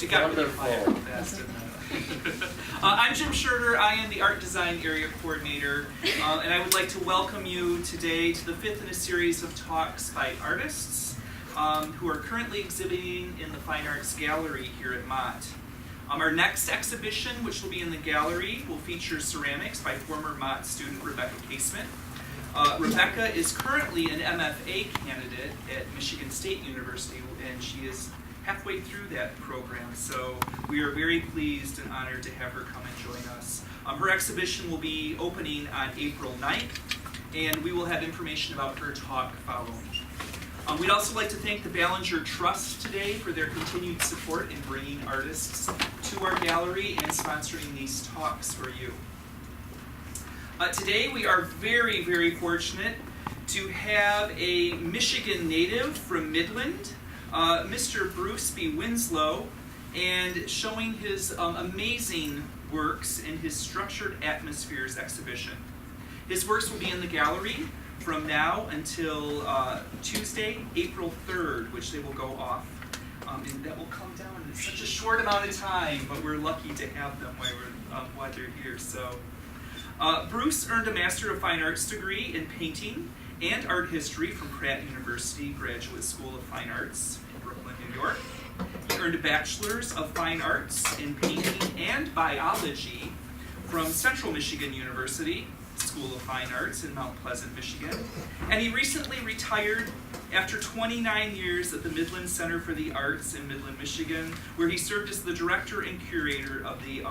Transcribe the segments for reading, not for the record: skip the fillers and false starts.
It got really Wonderful. quiet fast. I'm Jim Schroeder. I am the Art Design Area Coordinator, and I would like to welcome you today to the fifth in a series of talks by artists who are currently exhibiting in the Fine Arts Gallery here at Mott. Our next exhibition, which will be in the gallery, will feature ceramics by former Mott student Rebecca Casement. Rebecca is currently an MFA candidate at Michigan State University, and she is halfway through that program, so we are very pleased and honored to have her come and join us. Her exhibition will be opening on April 9th, and we will have information about her talk following. We'd also like to thank the Ballinger Trust today for their continued support in bringing artists to our gallery and sponsoring these talks for you. Today we are very, very fortunate to have a Michigan native from Midland, Mr. Bruce B. Winslow, and showing his amazing works in his Structured Atmospheres exhibition. His works will be in the gallery from now until Tuesday, April 3rd, which they will go off. And that will come down in such a short amount of time, but we're lucky to have them while they're here. So, Bruce earned a Master of Fine Arts degree in painting and art history from Pratt University Graduate School of Fine Arts in Brooklyn, New York. He earned a Bachelor's of Fine Arts in painting and biology from Central Michigan University School of Fine Arts in Mount Pleasant, Michigan. And he recently retired after 29 years at the Midland Center for the Arts in Midland, Michigan, where he served as the director and curator of the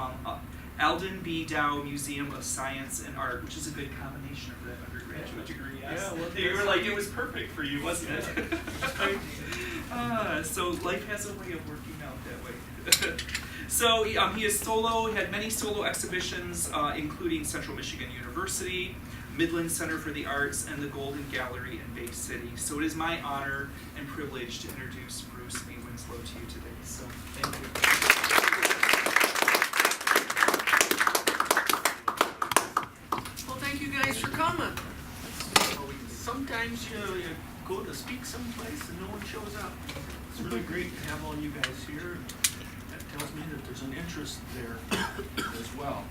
Alden B. Dow Museum of Science and Art, which is a good combination for that undergraduate degree. Yes. Yeah, well, you were like, it was perfect for you, wasn't it? So life has a way of working out that way. So he had many solo exhibitions, including Central Michigan University, Midland Center for the Arts, and the Golden Gallery in Bay City. So it is my honor and privilege to introduce Bruce B. Winslow to you today. So thank you. Thank you guys for coming. Sometimes you go to speak someplace and no one shows up. It's really great to have all you guys here. That tells me that there's an interest there as well.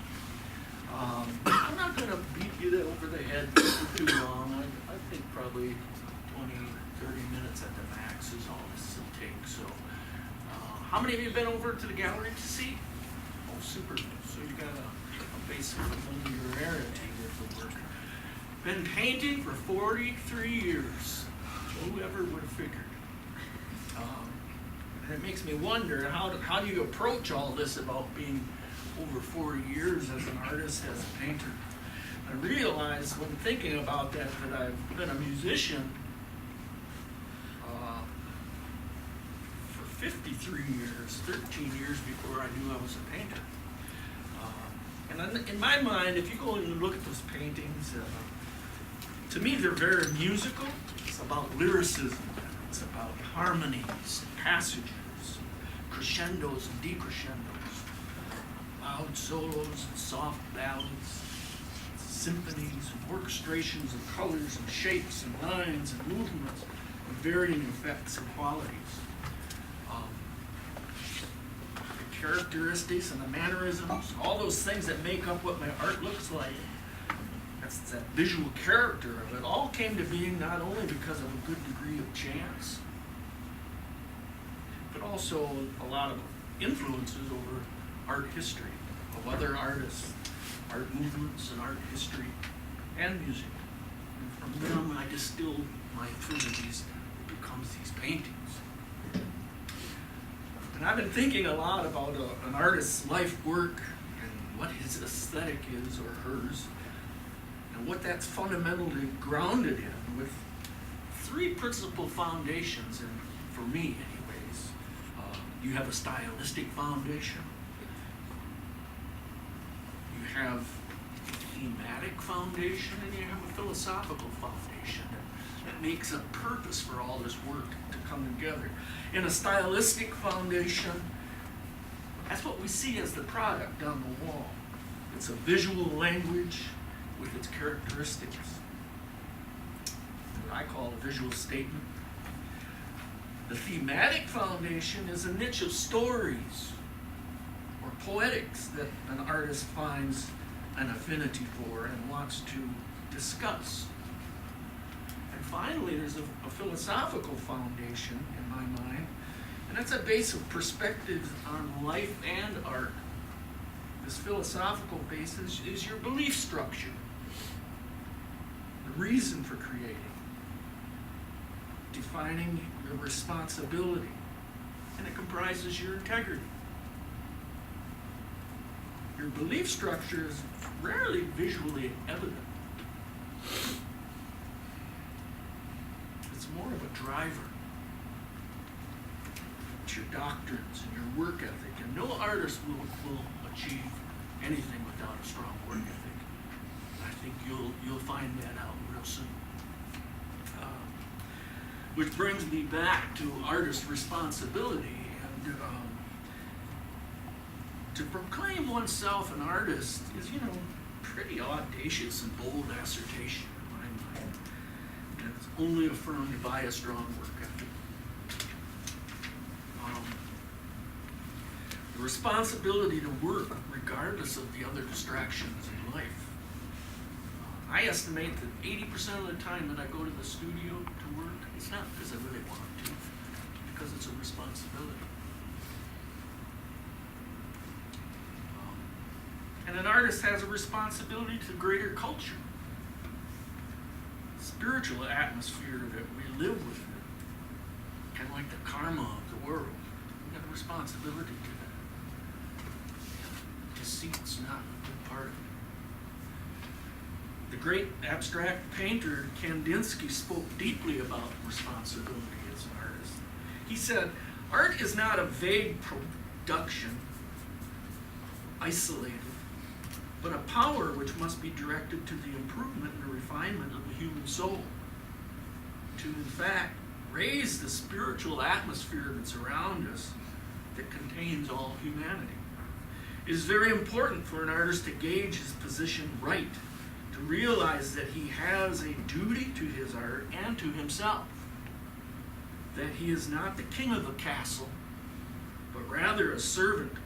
I'm not going to beat you over the head for too long. I think probably 20, 30 minutes at the max is all this will take. So, how many of you have been over to the gallery to see? Oh, super. So you got a basic familiarity with the work. Been painting for 43 years. Whoever would have figured. And it makes me wonder, how do you approach all this about being over 40 years as an artist, as a painter? I realized when thinking about that I've been a musician for 53 years, 13 years before I knew I was a painter. And in my mind, if you go and look at those paintings, to me they're very musical. It's about lyricism. It's about harmonies, passages, crescendos and decrescendos, loud solos and soft ballads, symphonies and orchestrations of colors and shapes and lines and movements of varying effects and qualities. The characteristics and the mannerisms, all those things that make up what my art looks like, that's that visual character of it, all came to being not only because of a good degree of chance, but also a lot of influences over art history of other artists, art movements and art history and music. And from them I distilled my affinities that becomes these paintings. And I've been thinking a lot about an artist's life work and what his aesthetic is, or hers, and what that's fundamentally grounded in, with three principal foundations, and for me anyways. You have a stylistic foundation, you have a thematic foundation, and you have a philosophical foundation that makes a purpose for all this work to come together. In a stylistic foundation, that's what we see as the product on the wall. It's a visual language with its characteristics, what I call a visual statement. The thematic foundation is a niche of stories or poetics that an artist finds an affinity for and wants to discuss. And finally, there's a philosophical foundation in my mind, and that's a base of perspectives on life and art. This philosophical basis is your belief structure, the reason for creating, defining your responsibility, and it comprises your integrity. Your belief structure is rarely visually evident. It's more of a driver. It's your doctrines and your work ethic, and no artist will achieve anything without a strong work ethic. I think you'll find that out real soon. Which brings me back to artist responsibility, and to proclaim oneself an artist is, pretty audacious and bold assertion in my mind, and it's only affirmed by a strong work ethic. The responsibility to work regardless of the other distractions in life. I estimate that 80% of the time that I go to the studio to work, it's not because I really want to, because it's a responsibility. And an artist has a responsibility to greater culture, spiritual atmosphere that we live within, kind of like the karma of the world. We've got a responsibility to that. Deceit's not a good part of it. The great abstract painter Kandinsky spoke deeply about responsibility as an artist. He said, "Art is not a vague production, isolated, but a power which must be directed to the improvement and refinement of the human soul, to, in fact, raise the spiritual atmosphere that's around us that contains all humanity. It is very important for an artist to gauge his position right, to realize that he has a duty to his art and to himself, that he is not the king of the castle, but rather a servant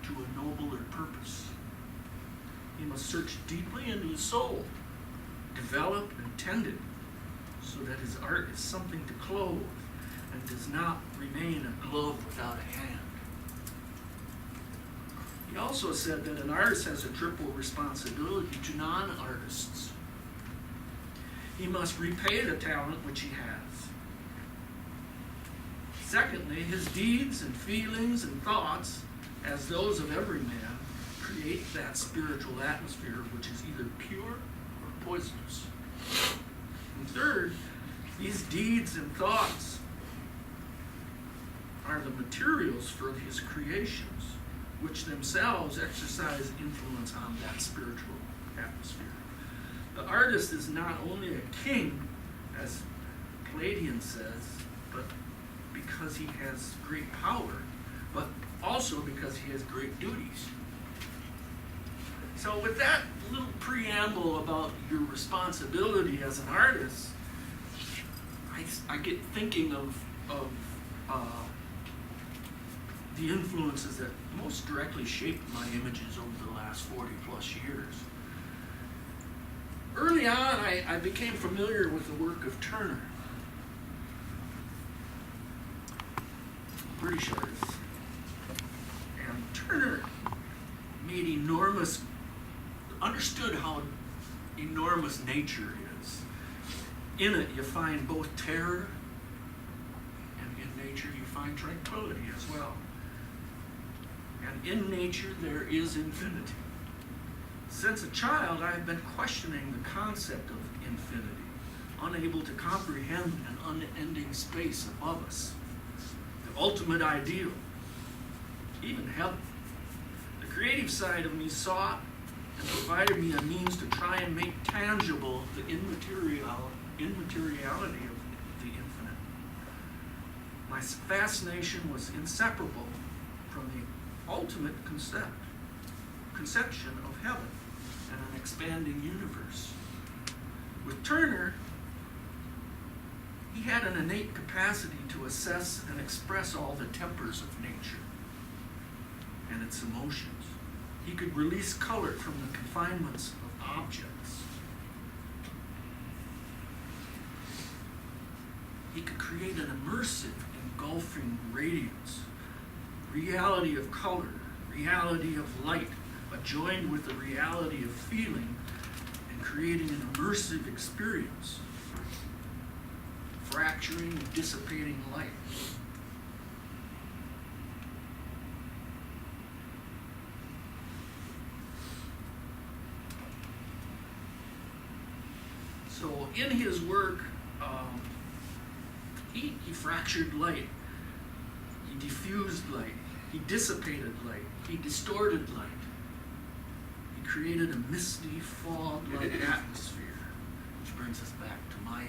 to a nobler purpose. He must search deeply into his soul, develop and tend it, so that his art is something to clothe and does not remain a glove without a hand." He also said that an artist has a triple responsibility to non-artists. He must repay the talent which he has. Secondly, his deeds and feelings and thoughts, as those of every man, create that spiritual atmosphere which is either pure or poisonous. And third, these deeds and thoughts are the materials for his creations, which themselves exercise influence on that spiritual atmosphere. The artist is not only a king, as Palladian says, but because he has great power, but also because he has great duties. So with that little preamble about your responsibility as an artist, I get thinking of the influences that most directly shaped my images over the last 40 plus years. Early on, I became familiar with the work of Turner, British artist. And Turner understood how enormous nature is. In it, you find both terror, and in nature, you find tranquility as well. And in nature, there is infinity. Since a child, I have been questioning the concept of infinity, unable to comprehend an unending space above us, the ultimate ideal, even heaven. The creative side of me sought and provided me a means to try and make tangible the immateriality of the infinite. My fascination was inseparable from the ultimate conception of heaven and an expanding universe. With Turner, he had an innate capacity to assess and express all the tempers of nature. and its emotions. He could release color from the confinements of objects. He could create an immersive, engulfing radiance, reality of color, reality of light, adjoined with the reality of feeling, and creating an immersive experience, fracturing and dissipating light. So in his work, he fractured light, he diffused light, he dissipated light, he distorted light. He created a misty, fog-like atmosphere, which brings us back to my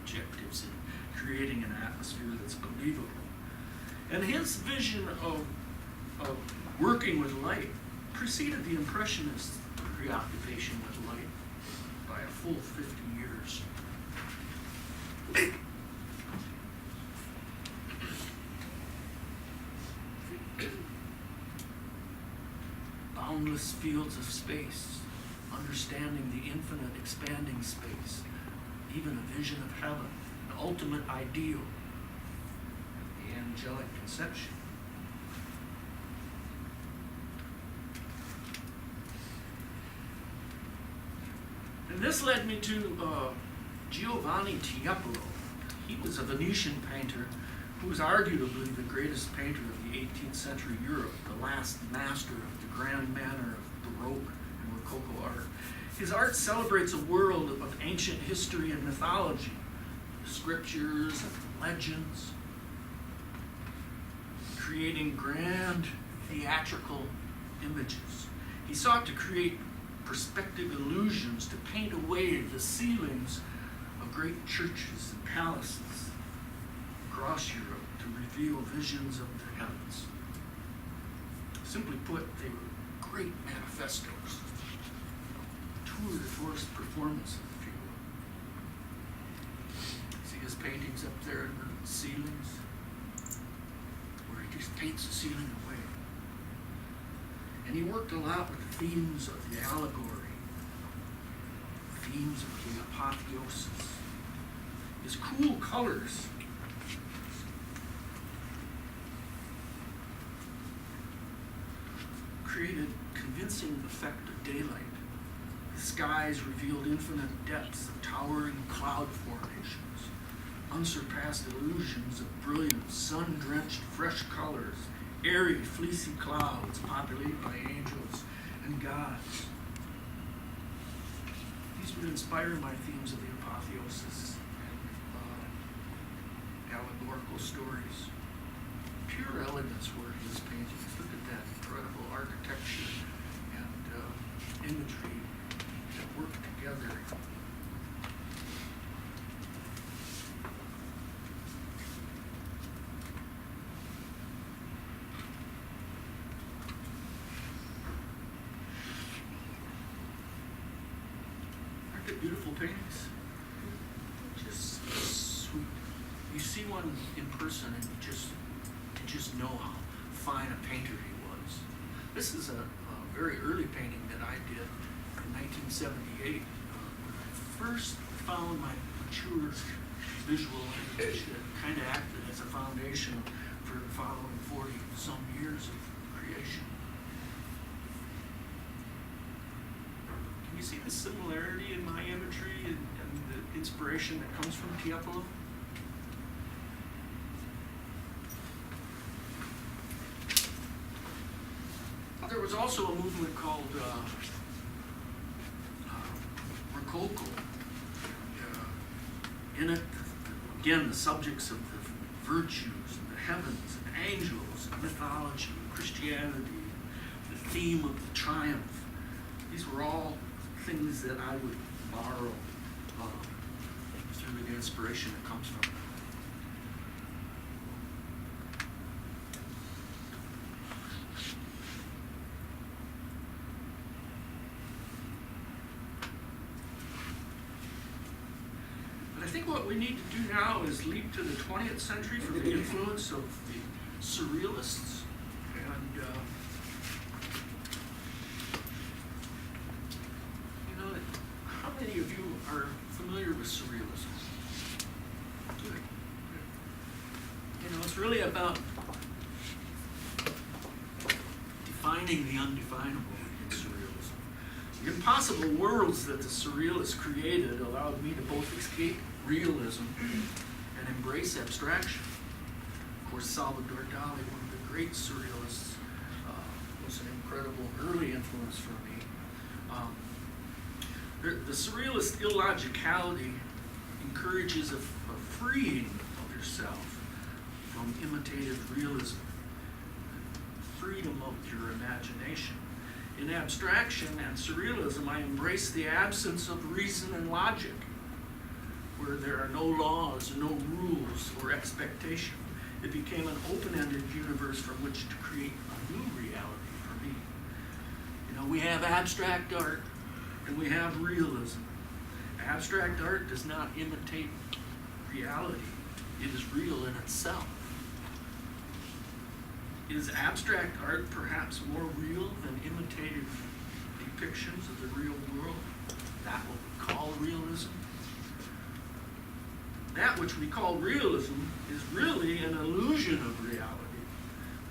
objectives in creating an atmosphere that's believable. And his vision of working with light preceded the Impressionists' preoccupation with light by a full 50 years. Boundless fields of space, understanding the infinite expanding space, even a vision of heaven, the ultimate ideal, the angelic conception. And this led me to Giovanni Tiepolo. He was a Venetian painter who was arguably the greatest painter of the 18th century Europe, the last master of the grand manner of Baroque and Rococo art. His art celebrates a world of ancient history and mythology, the scriptures and legends, creating grand theatrical images. He sought to create perspective illusions to paint away the ceilings of great churches and palaces across Europe to reveal visions of the heavens. Simply put, they were great manifestos, tour de force performances, if you will. See his paintings up there in the ceilings, where he just paints the ceiling away. And he worked a lot with the themes of the allegory, themes of the apotheosis. His cool colors created convincing effect of daylight. The skies revealed infinite depths of towering cloud formations, unsurpassed illusions of brilliant, sun-drenched, fresh colors, airy, fleecy clouds populated by angels and gods. These would inspire my themes of the apotheosis and allegorical stories. Pure elegance were his paintings. Look at that incredible architecture and imagery that work together. Aren't they beautiful paintings? Just sweet. You see one in person and you just know how fine a painter he was. This is a very early painting that I did in 1978 when I first found my mature visual language that kind of acted as a foundation for the following 40-some years of creation. Can you see the similarity in my imagery and the inspiration that comes from Tiepolo? There was also a movement called Rococo. In it, again, the subjects of the virtues and the heavens and angels and mythology and Christianity, the theme of the triumph. These were all things that I would borrow through the inspiration that comes from them. I think what we need to do now is leap to the 20th century for the influence of the Surrealists and about defining the undefinable in surrealism. The impossible worlds that the surrealists created allowed me to both escape realism and embrace abstraction. Of course, Salvador Dali, one of the great surrealists, was an incredible early influence for me. The surrealist illogicality encourages a freeing of yourself from imitative realism, freedom of your imagination. In abstraction and surrealism, I embrace the absence of reason and logic, where there are no laws, no rules, or expectation. It became an open-ended universe from which to create a new reality for me. You know, we have abstract art and we have realism. Abstract art does not imitate reality. It is real in itself. Is abstract art perhaps more real than imitative depictions of the real world? That what we call realism? That which we call realism is really an illusion of reality,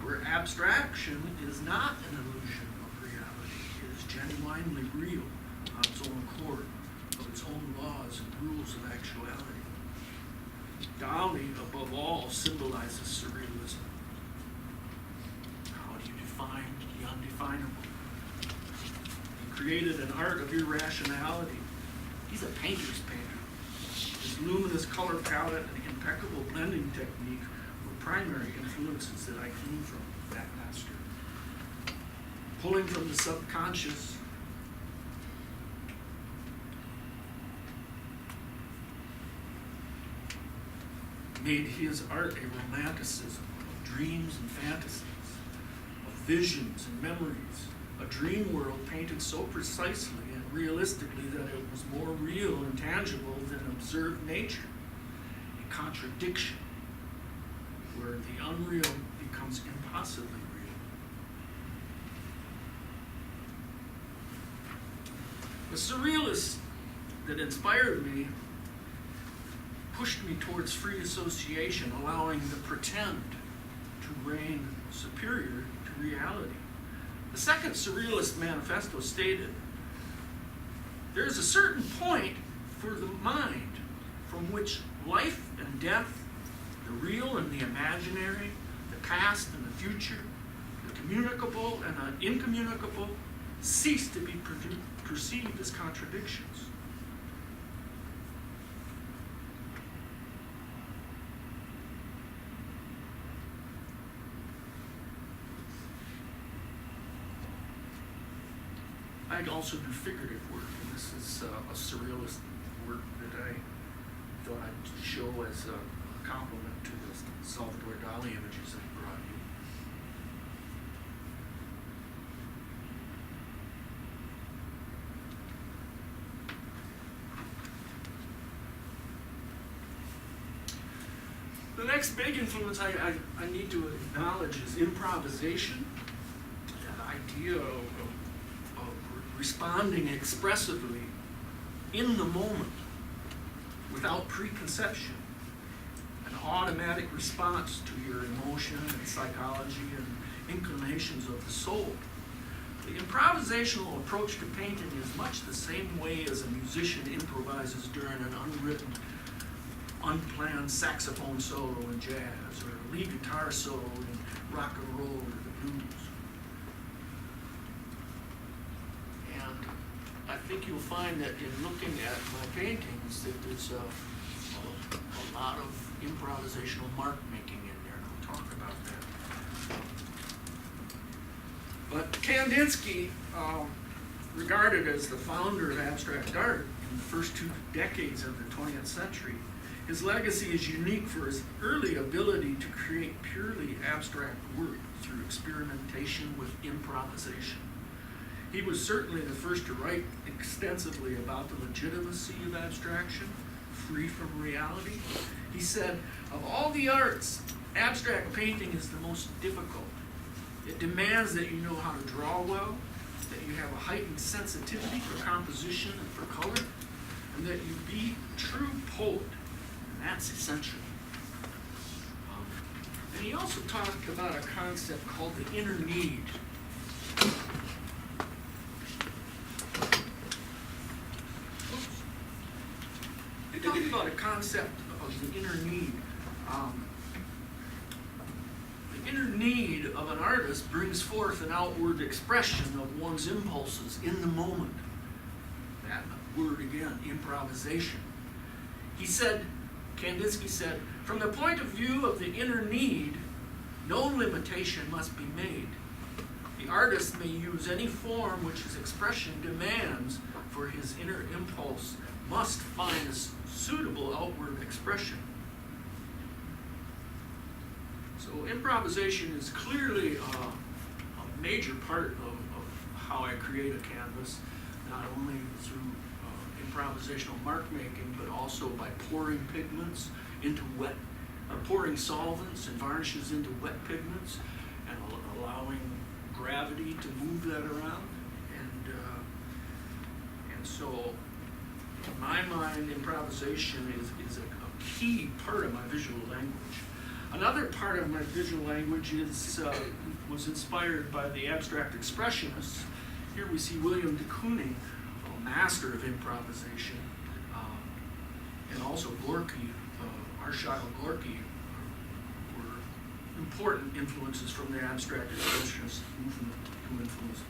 where abstraction is not an illusion of reality. It is genuinely real on its own accord, of its own laws and rules of actuality. Dali, above all, symbolizes surrealism. How do you define the undefinable? He created an art of irrationality. He's a painter's painter. His luminous color palette and impeccable blending technique were primary influences that I gleaned from that master. Pulling from the subconscious, made his art a romanticism of dreams and fantasies, of visions and memories, a dream world painted so precisely and realistically that it was more real and tangible than observed nature, a contradiction where the unreal becomes impossibly real. The surrealists that inspired me pushed me towards free association, allowing the pretend to reign superior to reality. The second Surrealist Manifesto stated, there is a certain point for the mind from which life and death, the real and the imaginary, the past and the future, the communicable and the incommunicable, cease to be perceived as contradictions. I also do figurative work, and this is a surrealist work that I thought I'd show as a compliment to the Salvador Dali images I brought you. The next big influence I need to acknowledge is improvisation, that idea of responding expressively in the moment without preconception, an automatic response to your emotion and psychology and inclinations of the soul. The improvisational approach to painting is much the same way as a musician improvises during an unwritten, unplanned saxophone solo in jazz or a lead guitar solo in rock and roll or the blues. I think you'll find that in looking at my paintings that there's a lot of improvisational mark making in there, and I'll talk about that. But Kandinsky, regarded as the founder of abstract art in the first 2 decades of the 20th century, his legacy is unique for his early ability to create purely abstract work through experimentation with improvisation. He was certainly the first to write extensively about the legitimacy of abstraction, free from reality. He said, of all the arts, abstract painting is the most difficult. It demands that you know how to draw well, that you have a heightened sensitivity for composition and for color, and that you be a true poet, and that's essential. And he also talked about a concept called the inner need. He talked about a concept of the inner need. The inner need of an artist brings forth an outward expression of one's impulses in the moment. That word again, improvisation. He said, Kandinsky said, from the point of view of the inner need, no limitation must be made. The artist may use any form which his expression demands, for his inner impulse must find a suitable outward expression. So improvisation is clearly a major part of how I create a canvas, not only through improvisational mark making, but also by pouring pigments into pouring solvents and varnishes into wet pigments and allowing gravity to move that around. And so, in my mind, improvisation is a key part of my visual language. Another part of my visual language was inspired by the abstract expressionists. Here we see William de Kooning, a master of improvisation, and also Gorky, Arshile Gorky, were important influences from the abstract expressionist movement who influenced me.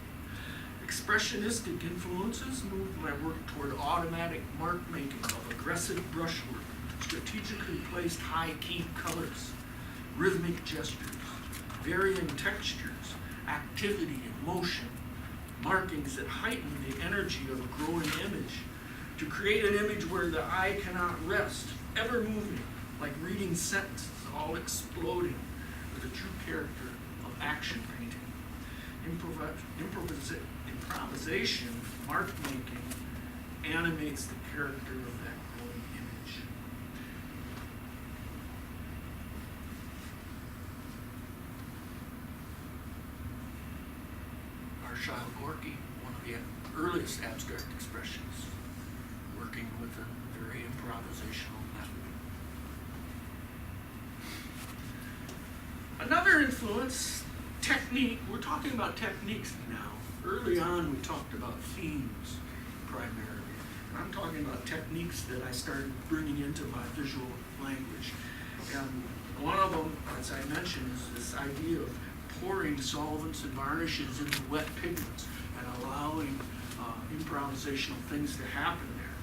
Expressionistic influences moved my work toward automatic mark making of aggressive brushwork, strategically placed high-key colors, rhythmic gestures, varying textures, activity and motion, markings that heighten the energy of a growing image, to create an image where the eye cannot rest, ever moving, like reading sentences, all exploding with a true character of action painting. Improvisation, mark making, animates the character of that growing image. Arshile Gorky, one of the earliest abstract expressionists, working with a very improvisational method. Another influence, technique. We're talking about techniques now. Early on, we talked about themes primarily. I'm talking about techniques that I started bringing into my visual language. And one of them, as I mentioned, is this idea of pouring solvents and varnishes into wet pigments and allowing improvisational things to happen there.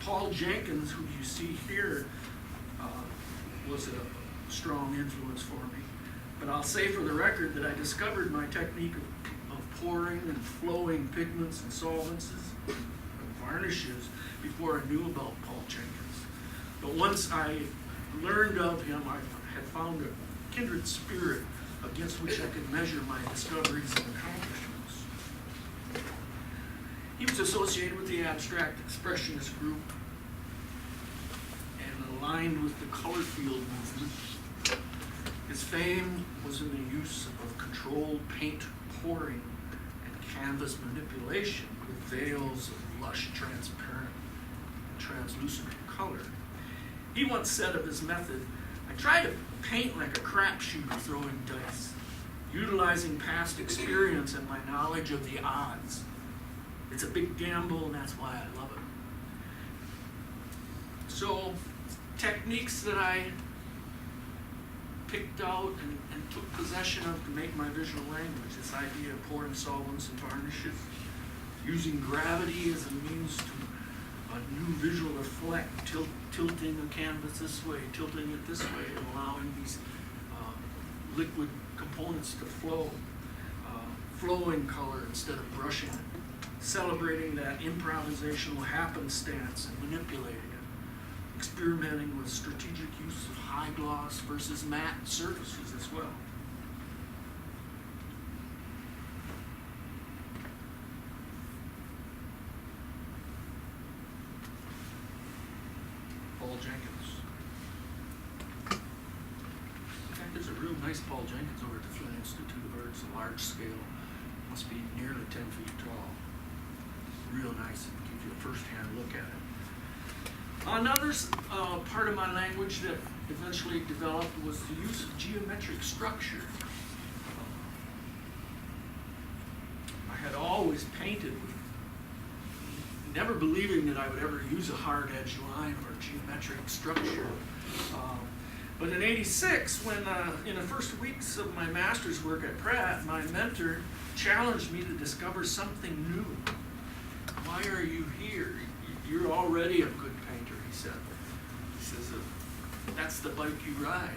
Paul Jenkins, who you see here, was a strong influence for me. But I'll say for the record that I discovered my technique of pouring and flowing pigments and solvents and varnishes before I knew about Paul Jenkins. But once I learned of him, I had found a kindred spirit against which I could measure my discoveries and accomplishments. He was associated with the abstract expressionist group and aligned with the color field movement. His fame was in the use of controlled paint pouring and canvas manipulation with veils of lush, transparent, and translucent color. He once said of his method, "I try to paint like a crapshooter throwing dice, utilizing past experience and my knowledge of the odds. It's a big gamble, and that's why I love it." So, techniques that I picked out and took possession of to make my visual language, this idea of pouring solvents and varnishes, using gravity as a means to a new visual effect, tilting a canvas this way, tilting it this way, and allowing these liquid components to flow, flowing color instead of brushing it, celebrating that improvisational happenstance and manipulating it, experimenting with strategic use of high gloss versus matte surfaces as well. Paul Jenkins. In fact, there's a real nice Paul Jenkins over at the Flint Institute of Arts, a large scale, must be nearly 10 feet tall. Real nice, it gives you a first-hand look at it. Another part of my language that eventually developed was the use of geometric structure. I had always painted with never believing that I would ever use a hard edge line or geometric structure. But in '86, when in the first weeks of my master's work at Pratt, my mentor challenged me to discover something new. Why are you here? You're already a good painter, he said. He says, that's the bike you ride.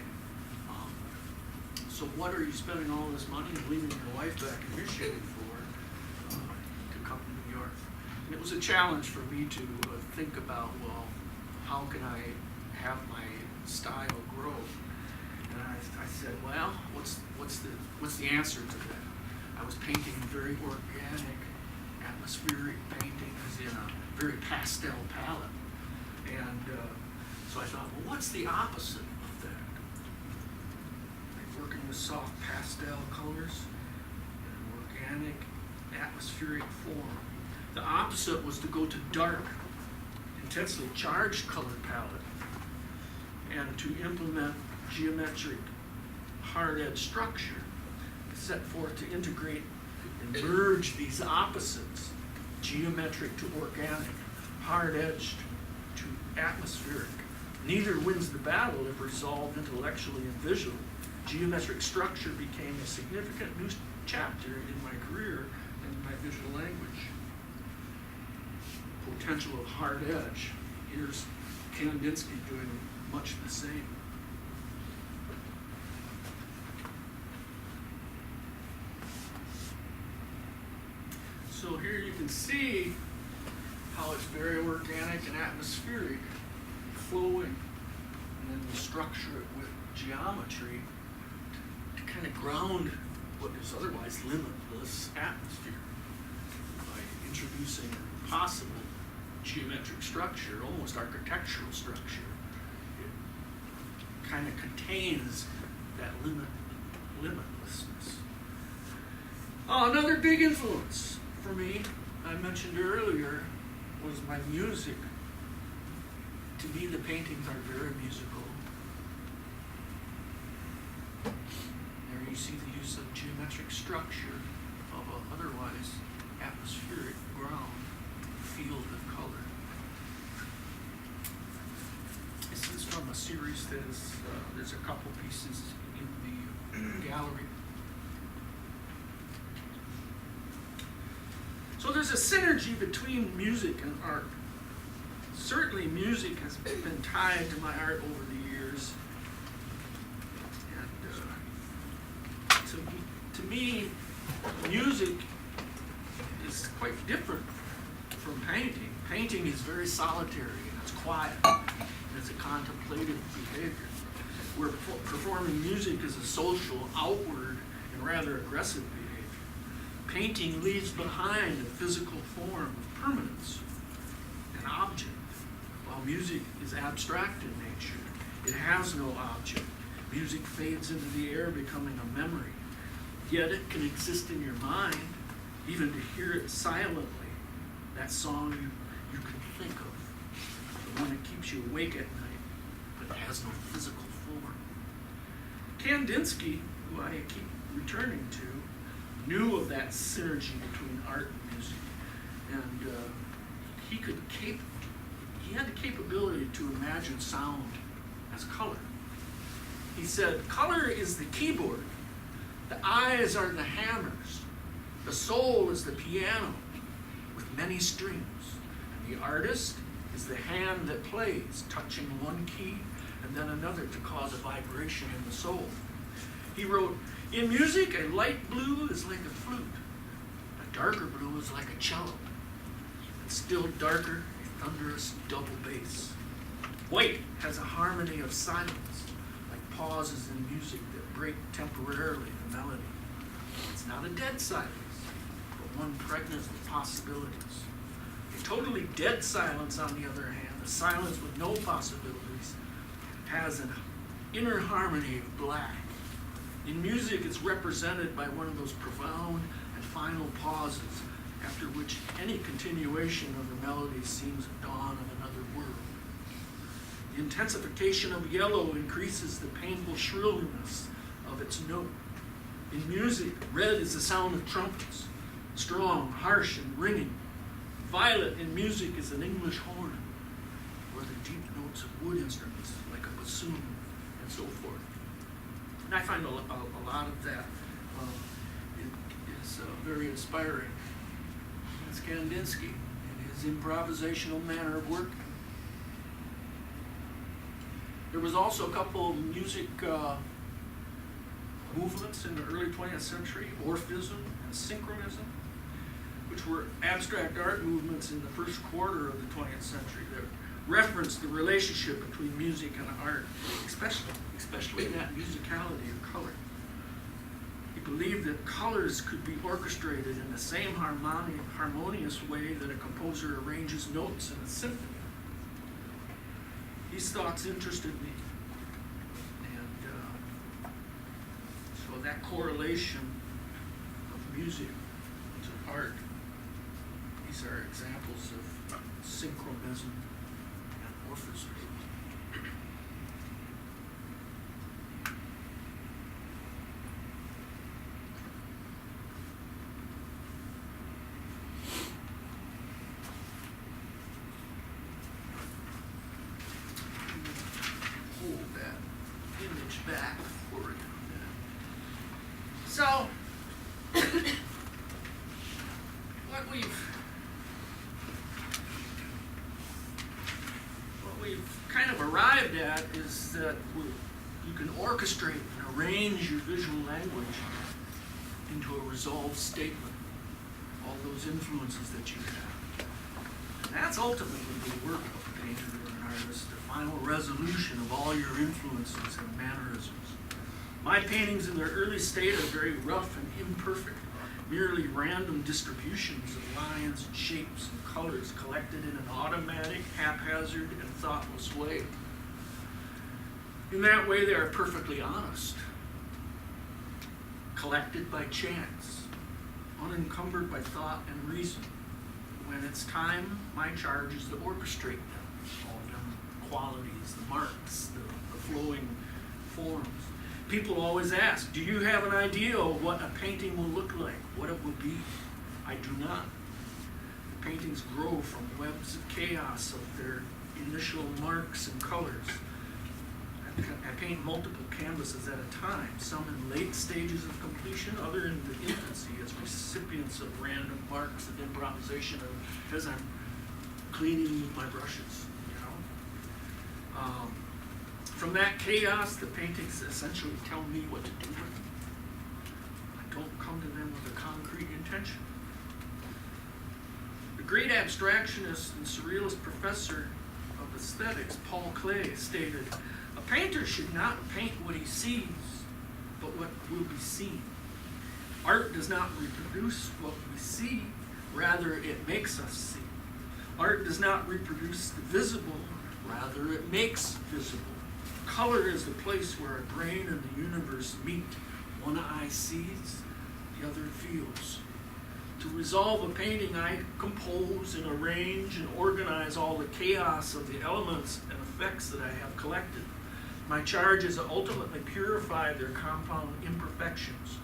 So what are you spending all this money and leaving your wife back in Michigan for to come to New York? And it was a challenge for me to think about, well, how can I have my style grow? And I said, well, what's the answer to that? I was painting very organic, atmospheric paintings in a very pastel palette. And so I thought, well, what's the opposite of that? Like working with soft pastel colors in an organic, atmospheric form. The opposite was to go to dark, intensely charged colored palette and to implement geometric hard-edged structure set forth to integrate and merge these opposites, geometric to organic, hard-edged to atmospheric. Neither wins the battle if resolved intellectually and visually. Geometric structure became a significant new chapter in my career and my visual language. Potential of hard edge. Here's Kandinsky doing much the same. So here you can see how it's very organic and atmospheric, flowing, and then you structure it with geometry to kind of ground what is otherwise limitless atmosphere by introducing possible geometric structure, almost architectural structure. It kind of contains that limitlessness. Another big influence for me, I mentioned earlier, was my music. To me, the paintings are very musical. There you see the use of geometric structure of an otherwise atmospheric ground field of color. This is from a series that is, there's a couple pieces in the gallery. So there's a synergy between music and art. Certainly music has been tied to my art over the years. And to me, music is quite different from painting. Painting is very solitary and it's quiet and it's a contemplative behavior. Where performing music is a social, outward, and rather aggressive behavior. Painting leaves behind a physical form of permanence, an object, while music is abstract in nature. It has no object. Music fades into the air, becoming a memory. Yet it can exist in your mind, even to hear it silently. That song you can think of, the one that keeps you awake at night, but has no physical form. Kandinsky, who I keep returning to, knew of that synergy between art and music, and he had the capability to imagine sound as color. He said, color is the keyboard, the eyes are the hammers, the soul is the piano with many strings, and the artist is the hand that plays, touching one key and then another to cause a vibration in the soul. He wrote, in music, a light blue is like a flute. A darker blue is like a cello. And still darker, a thunderous double bass. White has a harmony of silence, like pauses in music that break temporarily the melody. It's not a dead silence, but one pregnant with possibilities. A totally dead silence, on the other hand, a silence with no possibilities, has an inner harmony of black. In music, it's represented by one of those profound and final pauses, after which any continuation of the melody seems a dawn of another world. The intensification of yellow increases the painful shrillness of its note. In music, red is the sound of trumpets, strong, harsh, and ringing. Violet in music is an English horn, or the deep notes of wood instruments like a bassoon, and so forth. And I find a lot of that is very inspiring. It's Kandinsky and his improvisational manner of working. There was also a couple of music movements in the early 20th century, Orphism and Synchronism, which were abstract art movements in the first quarter of the 20th century that referenced the relationship between music and art, especially in that musicality of color. He believed that colors could be orchestrated in the same harmonious way that a composer arranges notes in a symphony. These thoughts interested me, and so that correlation of music to art, these are examples of synchronism and orphism. Hold that image back for you. So, what we've kind of arrived at is that you can orchestrate and arrange your visual language into a resolved statement, all those influences that you have. And that's ultimately the work of a painter or an artist, the final resolution of all your influences and mannerisms. My paintings in their early state are very rough and imperfect, merely random distributions of lines and shapes and colors collected in an automatic, haphazard, and thoughtless way. In that way, they are perfectly honest, collected by chance, unencumbered by thought and reason. When it's time, my charge is to orchestrate them, all them qualities, the marks, the flowing forms. People always ask, do you have an idea of what a painting will look like, what it will be? I do not. The paintings grow from webs of chaos of their initial marks and colors. I paint multiple canvases at a time, some in late stages of completion, other in the infancy as recipients of random marks of improvisation as I'm cleaning with my brushes, From that chaos, the paintings essentially tell me what to do with them. I don't come to them with a concrete intention. The great abstractionist and surrealist professor of aesthetics, Paul Klee, stated, "A painter should not paint what he sees, but what will be seen. Art does not reproduce what we see, rather it makes us see. Art does not reproduce the visible, rather it makes visible. Color is the place where our brain and the universe meet. One eye sees, the other feels. To resolve a painting, I compose and arrange and organize all the chaos of the elements and effects that I have collected. My charge is to ultimately purify their compound imperfections,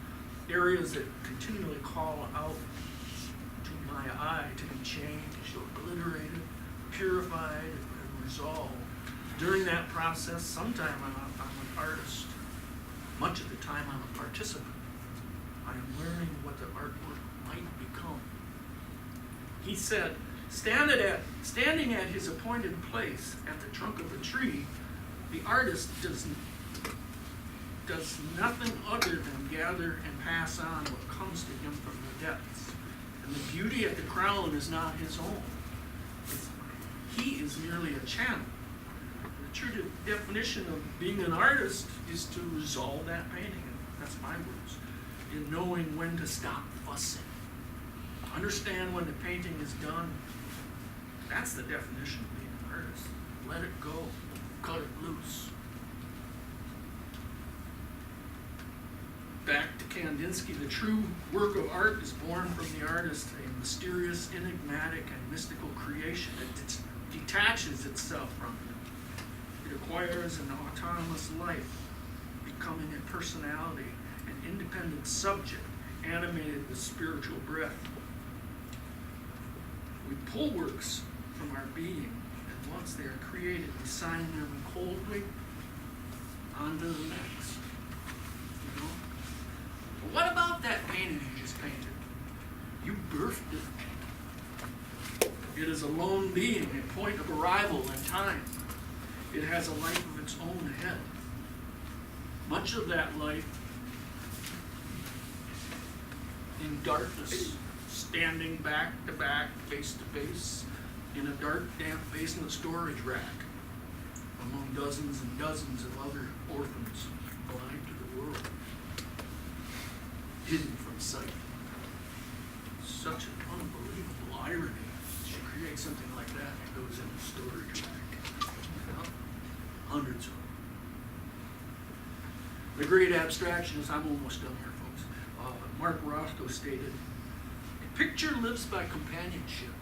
areas that continually call out to my eye to be changed, obliterated, purified, and resolved. During that process, sometimes I'm an artist. Much of the time, I'm a participant. I am learning what the artwork might become." He said, standing at his appointed place at the trunk of a tree, the artist does nothing other than gather and pass on what comes to him from the depths. And the beauty at the crown is not his own. He is merely a channel. The true definition of being an artist is to resolve that painting. And that's my words. In knowing when to stop fussing. Understand when the painting is done. That's the definition of being an artist. Let it go. Cut it loose. Back to Kandinsky, the true work of art is born from the artist, a mysterious, enigmatic, and mystical creation. It detaches itself from him. requires an autonomous life, becoming a personality, an independent subject, animated with spiritual breath. We pull works from our being, and once they are created, we sign them coldly on to the next. You know? But what about that painting you just painted? You birthed it. It is a lone being, a point of arrival in time. It has a life of its own ahead. Much of that life in darkness, standing back to back, face to face, in a dark, damp basement storage rack, among dozens and dozens of other orphans blind to the world, hidden from sight. Such an unbelievable irony to create something like that that goes in a storage rack. You know? Hundreds of them. The great abstractionist, I'm almost done here, folks. Mark Rothko stated, "A picture lives by companionship,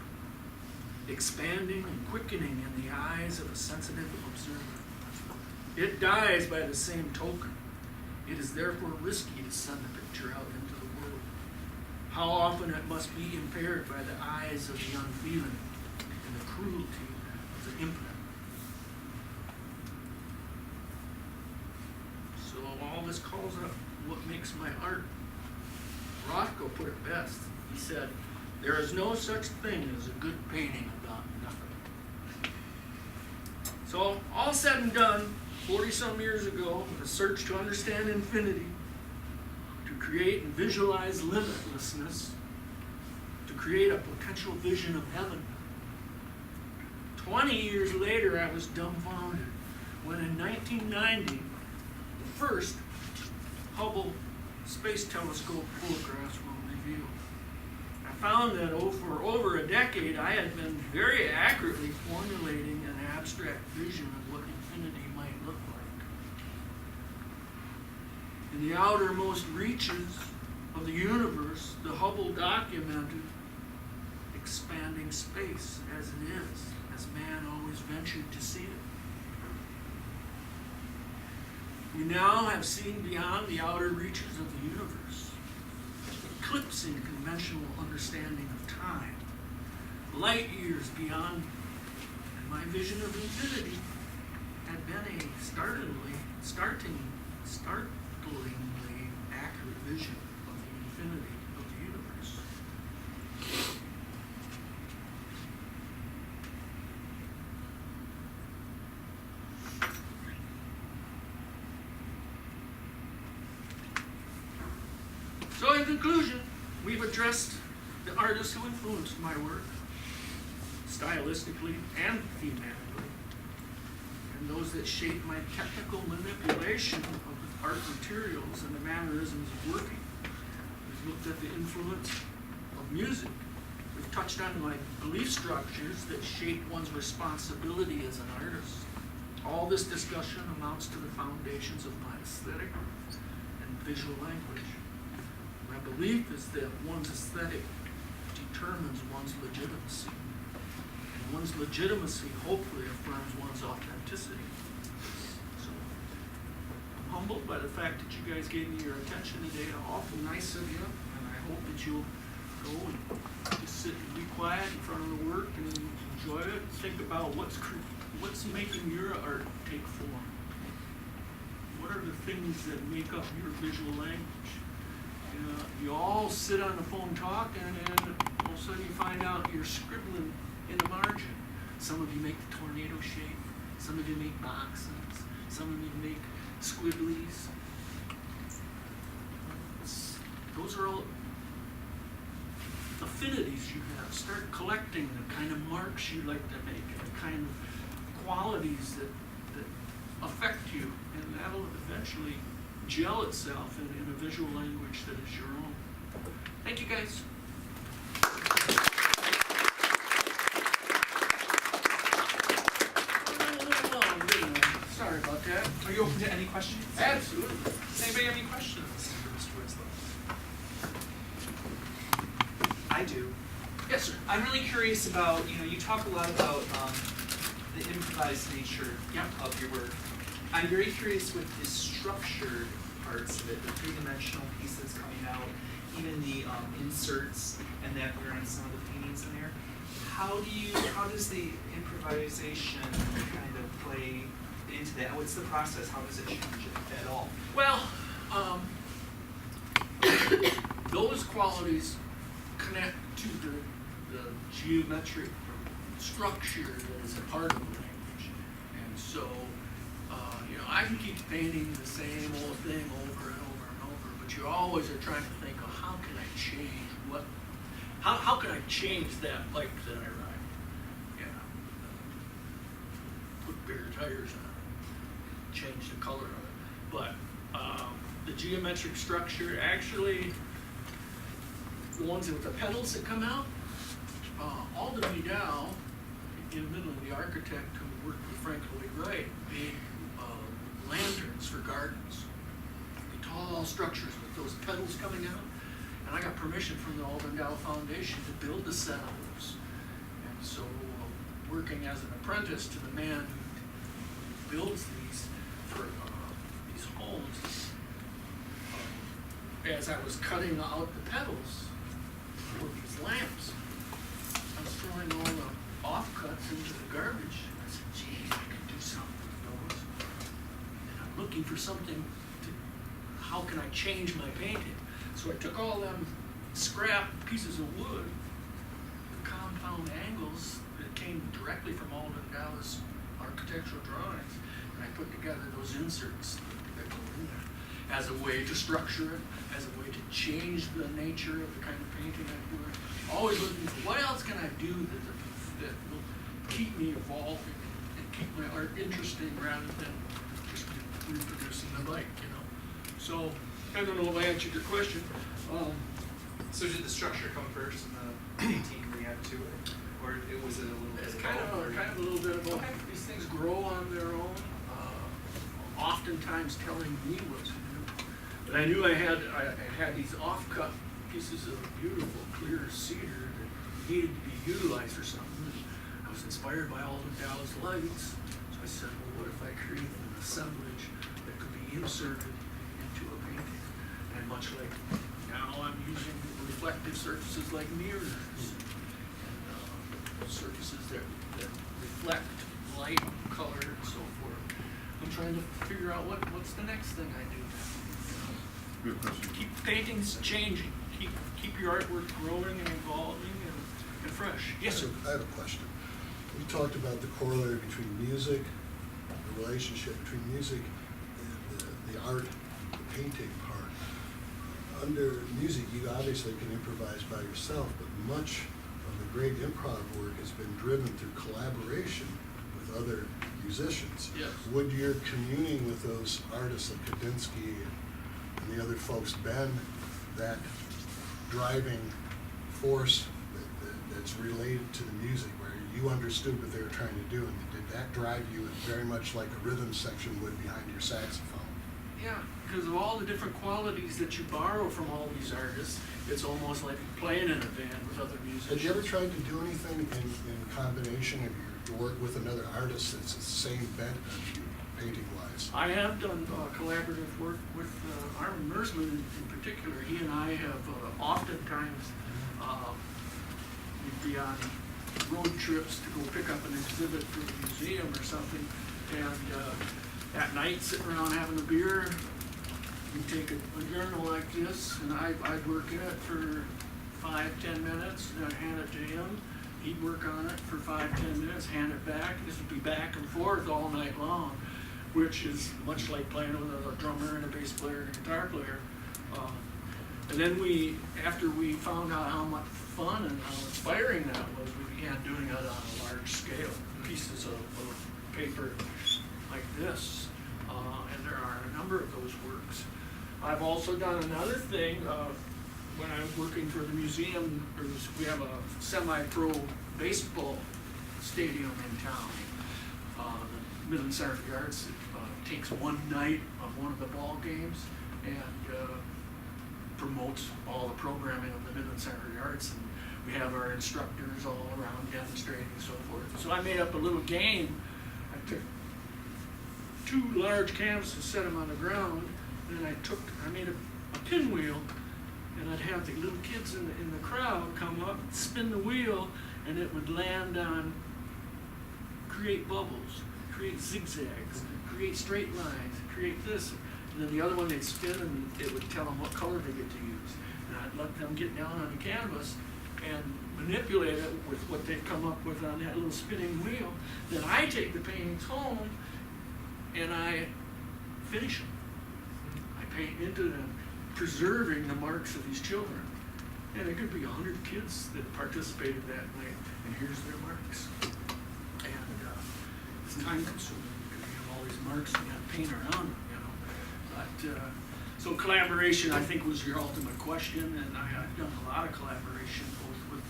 expanding and quickening in the eyes of a sensitive observer. It dies by the same token. It is therefore risky to send a picture out into the world. How often it must be impaired by the eyes of the unfeeling and the cruelty of the impotent." So all this calls up what makes my art. Rothko put it best. He said, "There is no such thing as a good painting about nothing." So all said and done, 40-some years ago, a search to understand infinity, to create and visualize limitlessness, to create a potential vision of heaven. 20 years later, I was dumbfounded when in 1990, the first Hubble Space Telescope photographs were revealed. I found that for over a decade, I had been very accurately formulating an abstract vision of what infinity might look like. In the outermost reaches of the universe, the Hubble documented expanding space as it is, as man always ventured to see it. We now have seen beyond the outer reaches of the universe, eclipsing conventional understanding of time, light years beyond, and my vision of infinity had been a startlingly accurate vision of the infinity of the universe. So in conclusion, we've addressed the artists who influenced my work, stylistically and thematically, and those that shaped my technical manipulation of the art materials and the mannerisms of working. We've looked at the influence of music. We've touched on my belief structures that shape one's responsibility as an artist. All this discussion amounts to the foundations of my aesthetic and visual language. My belief is that one's aesthetic determines one's legitimacy. And one's legitimacy hopefully affirms one's authenticity. So I'm humbled by the fact that you guys gave me your attention today. Awful nice of you. And I hope that you'll go and just sit and be quiet in front of the work and enjoy it. Think about what's making your art take form. What are the things that make up your visual language? You all sit on the phone talking, and all of a sudden you find out you're scribbling in the margin. Some of you make the tornado shape. Some of you make boxes. Some of you make squigglies. Those are all affinities you have. Start collecting the kind of marks you like to make and the kind of qualities that affect you, and that'll eventually gel itself in a visual language that is your own. Thank you, guys. Sorry about that. Are you open to any questions? Absolutely. Does anybody have any questions for Mr. Winslow? I do. Yes, sir. I'm really curious about, you talk a lot about the improvised nature Yep. of your work. I'm very curious with the structured parts of it, the three-dimensional pieces coming out, even the inserts and that were on some of the paintings in there. How does the improvisation kind of play into that? What's the process? How does it change it at all? Well, those qualities connect to the geometric structure that is a part of the language. And so, I can keep painting the same old thing over and over and over, but you always are trying to think, how can I change how can I change that bike that I ride? Put bigger tires on it, change the color of it. But the geometric structure, actually, the ones with the pedals that come out, Alden Vidal in Midland, the architect who worked with Frank Lloyd Wright, made lanterns for gardens. The tall structures with those pedals coming out. And I got permission from the Alden Vidal Foundation to build a set of those. And so, working as an apprentice to the man who builds these for these homes, as I was cutting out the pedals for these lamps, I was throwing all the offcuts into the garbage. I said, geez, I could do something with those. And I'm looking for something how can I change my painting? So I took all them scrap pieces of wood, the compound angles that came directly from Alden Vidal's architectural drawings, and I put together those inserts that go in there as a way to structure it, as a way to change the nature of the kind of painting I'm doing. Always looking for what else can I do that will keep me evolving and keep my art interesting rather than just reproducing the bike, So, I don't know if I answered your question. So did the structure come first and the painting react to it? Or was it a little bit It's of kind of a little bit of both. Okay. These things grow on their own, oftentimes telling me what to do. But I knew I had these off-cut pieces of beautiful clear cedar that needed to be utilized for something. And I was inspired by Alden Vidal's lights, so I said, well, what if I create an assemblage that could be inserted into a painting? And much like now I'm using reflective surfaces like mirrors and surfaces that reflect light, color, and so forth. I'm trying to figure out what's the next thing I do. Good question. Keep paintings changing. Keep your artwork growing and evolving and fresh. Yes, sir. I have a question. We talked about the corollary between music, the relationship between music and the art, the painting part. Under music, you obviously can improvise by yourself, but much of the great improv work has been driven through collaboration with other musicians. Yes. Would your communing with those artists like Kandinsky and the other folks been that driving force that's related to the music, where you understood what they were trying to do, and did that drive you very much like a rhythm section would behind your saxophone? Yeah, because of all the different qualities that you borrow from all these artists, it's almost like playing in a band with other musicians. Have you ever tried to do anything in combination of your work with another artist that's the same bent as you, painting-wise? I have done collaborative work with Armin Mersman in particular. He and I have oftentimes we'd be on road trips to go pick up an exhibit for a museum or something, and at night sitting around having a beer, we'd take a journal like this, and I'd work in it for 5-10 minutes, and I'd hand it to him. He'd work on it for 5-10 minutes, hand it back. This would be back and forth all night long, which is much like playing with a drummer and a bass player and a guitar player. And then after we found out how much fun and how inspiring that was, we began doing it on a large scale, pieces of paper like this. And there are a number of those works. I've also done another thing. When I was working for the museum, we have a semi-pro baseball stadium in town. The Midland Center for the Arts takes one night of one of the ball games and promotes all the programming of the Midland Center for the Arts. And we have our instructors all around demonstrating and so forth. So I made up a little game. I took 2 large canvases, set them on the ground, and I made a pinwheel, and I'd have the little kids in the crowd come up, spin the wheel, and it would land on, create bubbles, create zigzags, create straight lines, create this. And then the other one they'd spin, and it would tell them what color they get to use. And I'd let them get down on the canvas and manipulate it with what they've come up with on that little spinning wheel. Then I take the paintings home and I finish them. I paint into them, preserving the marks of these children. And there could be 100 kids that participated that night, and here's their marks. And it's time consuming because you have all these marks and you have to paint around them, you know. But so collaboration, I think, was your ultimate question, and I've done a lot of collaboration, both with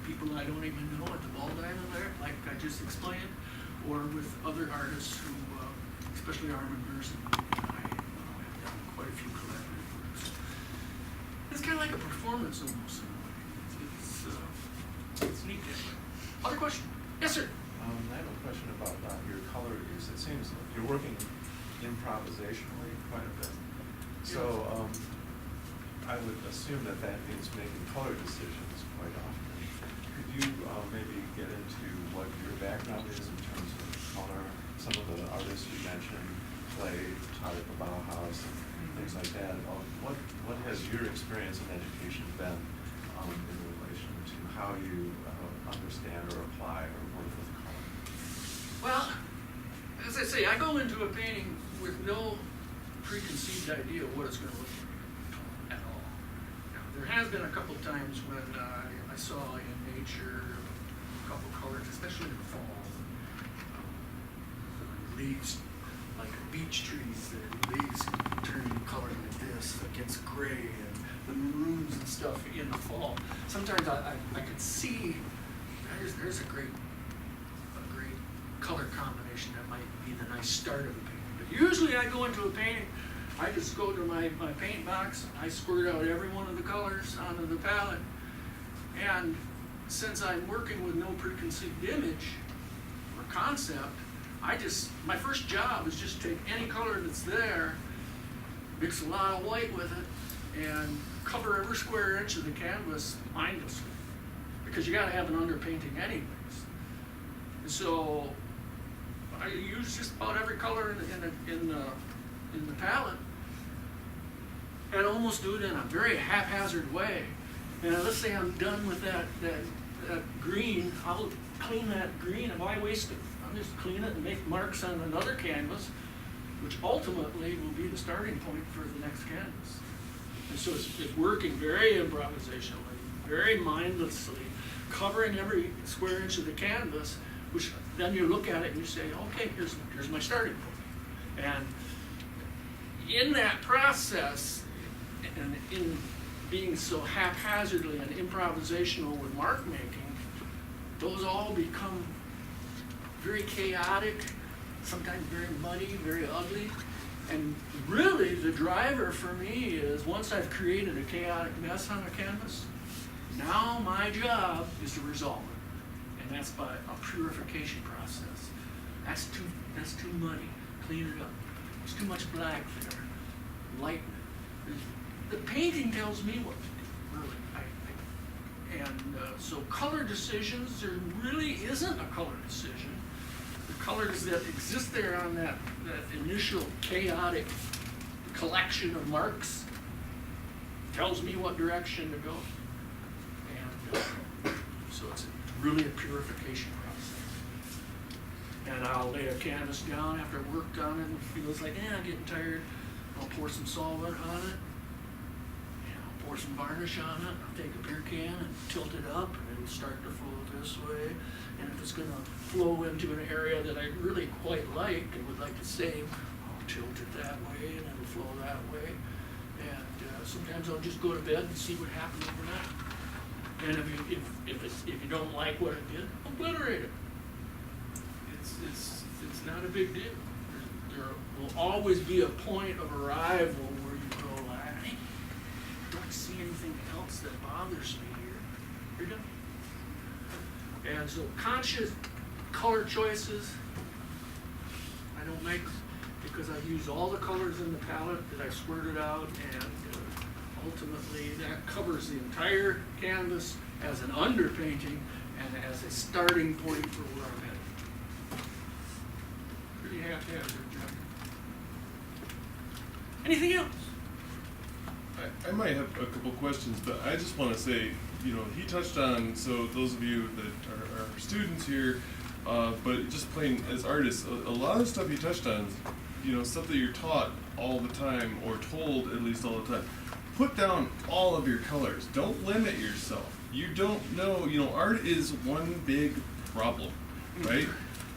people I don't even know at the ball diamond there, like I just explained, or with other artists who, especially Armin Gerson. I have done quite a few collaborative works. It's kind of like a performance almost in a way. It's neat that way. Other question? Yes, sir. I have a question about your color use. It seems like you're working improvisationally quite a bit. So I would assume that means making color decisions quite often. Could you maybe get into what your background is in terms of color? Some of the artists you mentioned, Clay, Tyler Bauhaus, and things like that. What has your experience in education been in relation to how you understand or apply or work with color? Well, as I say, I go into a painting with no preconceived idea of what it's going to look like at all. Now, there has been a couple of times when I saw in nature a couple colors, especially in the fall, leaves like beech trees, the leaves turn color like this against gray, and the maroons and stuff in the fall. Sometimes I could see there's a great color combination that might be the nice start of a painting. But usually I go into a painting, I just go to my paint box, I squirt out every one of the colors onto the palette, and since I'm working with no preconceived image or concept, my first job is just take any color that's there, mix a lot of white with it, and cover every square inch of the canvas mindlessly. Because you gotta have an underpainting anyways. So I use just about every color in the palette, and almost do it in a very haphazard way. And let's say I'm done with that green, I'll clean that green, and why waste it? I'll just clean it and make marks on another canvas, which ultimately will be the starting point for the next canvas. And so it's working very improvisationally, very mindlessly, covering every square inch of the canvas, which then you look at it and you say, okay, here's my starting point. And in that process, and in being so haphazardly and improvisational with mark making, those all become very chaotic, sometimes very muddy, very ugly. And really the driver for me is once I've created a chaotic mess on a canvas, now my job is to resolve it. And that's by a purification process. That's too muddy. Clean it up. There's too much black there. Lighten it. The painting tells me what to do, really. So color decisions, there really isn't a color decision. The colors that exist there on that initial chaotic collection of marks tells me what direction to go. And so it's really a purification process. And I'll lay a canvas down after I've worked on it and it feels like, I'm getting tired. I'll pour some solvent on it. And I'll pour some varnish on it. I'll take a beer can and tilt it up and it'll start to flow this way. And if it's gonna flow into an area that I really quite like and would like to save, I'll tilt it that way and it'll flow that way. And sometimes I'll just go to bed and see what happens overnight. And if you don't like what I did, obliterate it. It's not a big deal. There will always be a point of arrival where you go, I don't see anything else that bothers me here. You're done. And so conscious color choices, I don't make because I use all the colors in the palette that I squirted out, and ultimately that covers the entire canvas as an underpainting and as a starting point for where I'm headed. Pretty haphazard, Jack. Anything else? I might have a couple questions, but I just want to say, you know, he touched on, so those of you that are students here, but just plain as artists, a lot of the stuff he touched on is, you know, stuff that you're taught all the time, or told at least all the time. Put down all of your colors. Don't limit yourself. You don't know, you know, art is one big problem, right?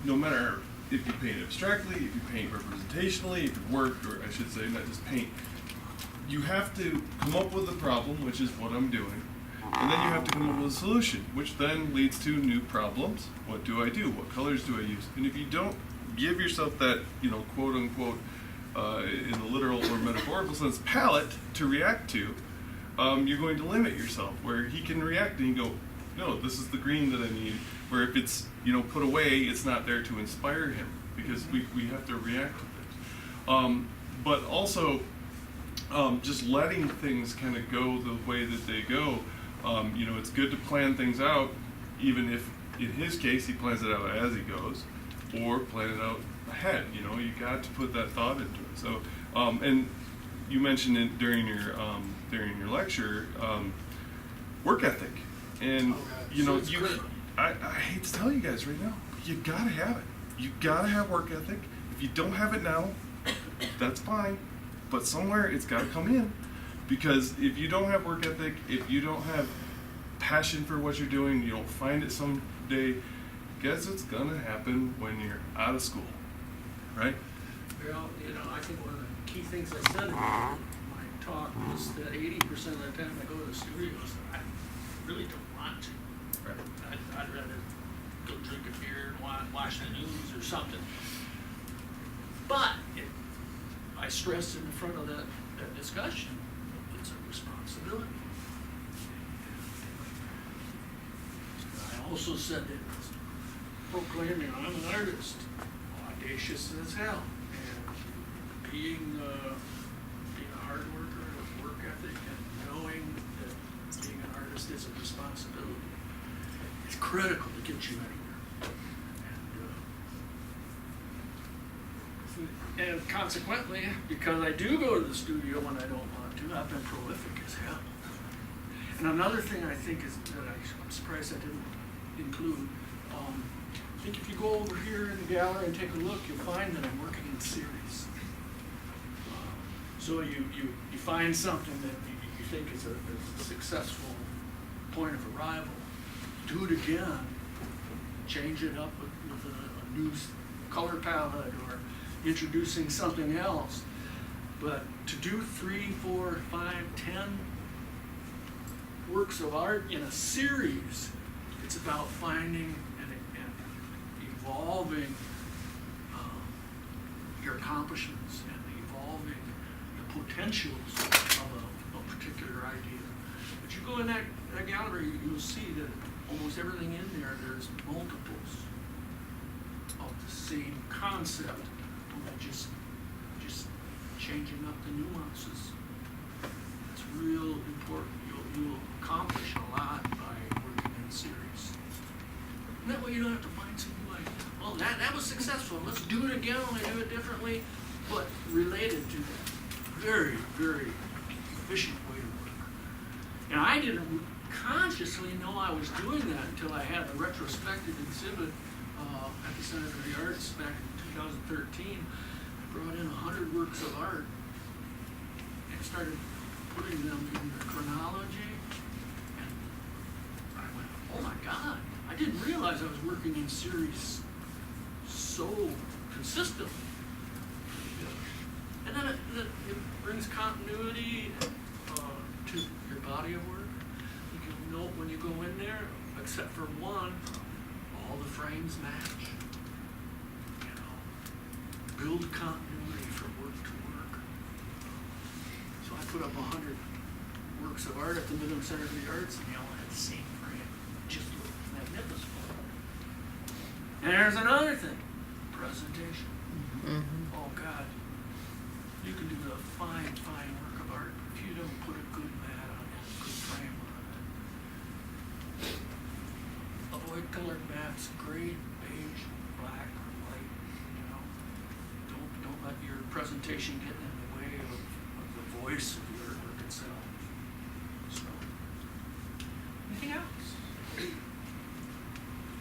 No matter if you paint abstractly, if you paint representationally, if you work, or I should say, not just paint, you have to come up with a problem, which is what I'm doing, and then you have to come up with a solution, which then leads to new problems. What do I do? What colors do I use? And if you don't give yourself that, you know, quote unquote, in the literal or metaphorical sense, palette to react to, you're going to limit yourself, where he can react and you go, no, this is the green that I need, where if it's, you know, put away, it's not there to inspire him, because we have to react to things. But also, just letting things kind of go the way that they go. You know, it's good to plan things out, even if, in his case, he plans it out as he goes, or plan it out ahead. You know, you got to put that thought into it. So, and you mentioned it during your lecture, work ethic, and you know, I hate to tell you guys right now, you gotta have it. You gotta have work ethic. If you don't have it now, that's fine, but somewhere it's gotta come in, because if you don't have work ethic, if you don't have passion for what you're doing, you don't find it someday, guess what's gonna happen when you're out of school, right? Well, you know, I think one of the key things I said in my talk was that 80% of the time I go to the studios, I really don't want to. Right. I'd rather go drink a beer and watch the news or something. But I stressed in the front of that discussion, it's a responsibility. I also said that proclaiming I'm an artist, audacious as hell, and being a hard worker with work ethic and knowing that being an artist is a responsibility. It's critical to get you anywhere. And consequently, because I do go to the studio when I don't want to, I've been prolific as hell. And another thing I think is that I'm surprised I didn't include, I think if you go over here in the gallery and take a look, you'll find that I'm working in series. So you find something that you think is a successful point of arrival, do it again, change it up with a new color palette or introducing something else. But to do 3, 4, 5, 10 works of art in a series, it's about finding and evolving your accomplishments and evolving the potentials of a particular idea. But you go in that gallery, you'll see that almost everything in there's multiples of the same concept, only just changing up the nuances. It's real important. You'll accomplish a lot by working in series. And that way you don't have to find something like, well, that was successful, let's do it again, only do it differently, but related to that. Very, very efficient way to work. And I didn't consciously know I was doing that until I had a retrospective exhibit at the Center for the Arts back in 2013. I brought in 100 works of art and started putting them in the chronology, and I went, oh my God, I didn't realize I was working in series so consistently. And then it brings continuity to your body of work. You can note when you go in there, except for one, all the frames match. You know, build continuity from work to work. So I put up 100 works of art at the Midland Center for the Arts, and they all had the same frame. And there's another thing, presentation. Mhm. Oh, God. You can do the fine, fine work of art if you don't put a good mat on it, a good frame on it. Avoid colored mats, gray, beige, black, white, you know. Don't let your presentation get in the way of the voice of your artwork itself. So, anything else?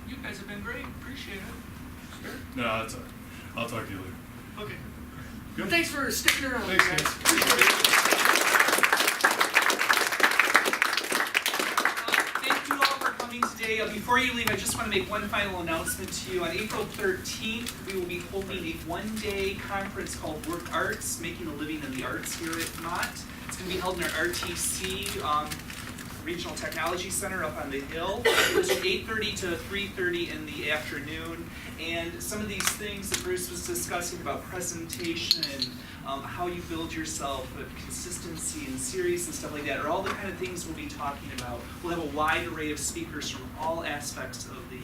You guys have been great, appreciate it. Sure. No, that's all right. I'll talk to you later. Okay. Good. Thanks for sticking around, Thanks, guys. guys. Appreciate it. Thank you all for coming today. Before you leave, I just want to make one final announcement to you. On April 13th, we will be holding a one-day conference called Work Arts, Making a Living in the Arts here at Mott. It's going to be held in our RTC Regional Technology Center up on the hill. It was from 8:30 to 3:30 in the afternoon. And some of these things that Bruce was discussing about presentation and how you build yourself, consistency and series and stuff like that, are all the kind of things we'll be talking about. We'll have a wide array of speakers from all aspects of the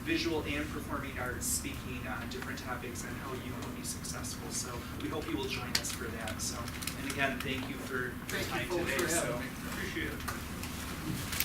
visual and performing arts speaking on different topics and how you will be successful. So we hope you will join us for that. So, and again, thank you for your Thank time you folks today. for So. having me. Appreciate it.